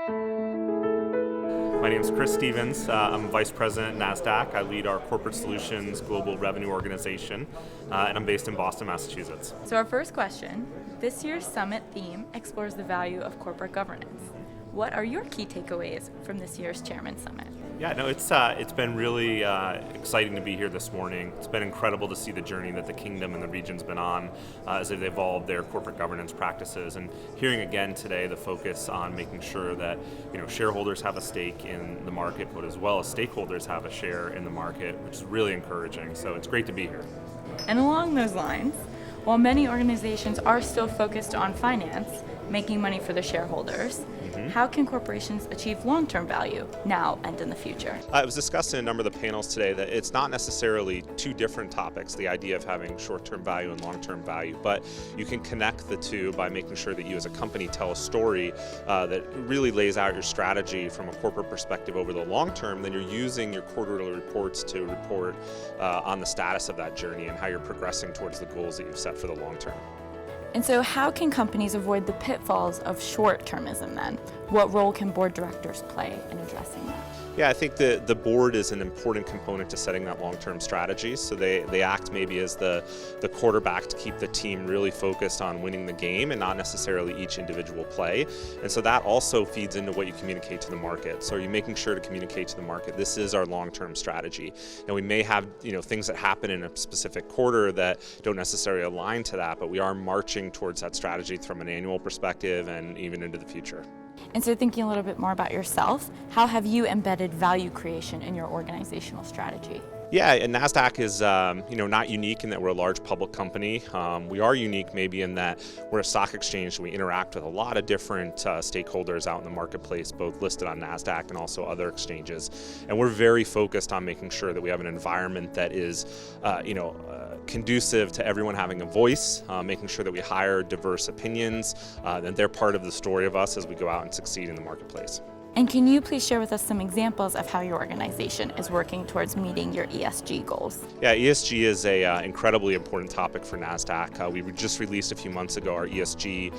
My name is Chris Stevens. I'm Vice President at Nasdaq. I lead our Corporate Solutions Global Revenue Organization, and I'm based in Boston, Massachusetts. So our first question, this year's summit theme explores the value of corporate governance. What are your key takeaways from this year's Chairman Summit? Yeah, no, it's been really exciting to be here this morning. It's been incredible to see the journey that the kingdom and the region's been on as they've evolved their corporate governance practices, and hearing again today the focus on making sure that shareholders have a stake in the market, but as well as stakeholders have a share in the market, which is really encouraging. So it's great to be here. And along those lines, while many organizations are still focused on finance, making money for the shareholders, how can corporations achieve long-term value now and in the future? It was discussed in a number of the panels today that it's not necessarily two different topics, the idea of having short-term value and long-term value, but you can connect the two by making sure that you as a company tell a story that really lays out your strategy from a corporate perspective over the long term. Then you're using your quarterly reports to report on the status of that journey and how you're progressing towards the goals that you've set for the long term. And so how can companies avoid the pitfalls of short-termism then? What role can board directors play in addressing that? Yeah, I think the board is an important component to setting that long-term strategy. So they act maybe as the quarterback to keep the team really focused on winning the game and not necessarily each individual play. And so that also feeds into what you communicate to the market. So are you making sure to communicate to the market, this is our long-term strategy? And we may have things that happen in a specific quarter that don't necessarily align to that, but we are marching towards that strategy from an annual perspective and even into the future. And so thinking a little bit more about yourself, how have you embedded value creation in your organizational strategy? Yeah, and Nasdaq is not unique in that we're a large public company. We are unique maybe in that we're a stock exchange, so we interact with a lot of different stakeholders out in the marketplace, both listed on Nasdaq and also other exchanges. And we're very focused on making sure that we have an environment that is conducive to everyone having a voice, making sure that we hire diverse opinions, and they're part of the story of us as we go out and succeed in the marketplace. And can you please share with us some examples of how your organization is working towards meeting your ESG goals? Yeah, ESG is a incredibly important topic for Nasdaq. We just released a few months ago our ESG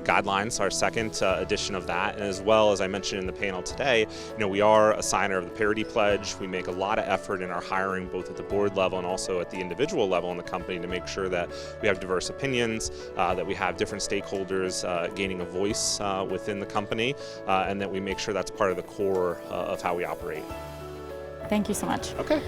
guidelines, our second edition of that, and as well as I mentioned in the panel today, we are a signer of the Parity Pledge. We make a lot of effort in our hiring, both at the board level and also at the individual level in the company, to make sure that we have diverse opinions, that we have different stakeholders gaining a voice within the company, and that we make sure that's part of the core of how we operate. Thank you so much. Okay.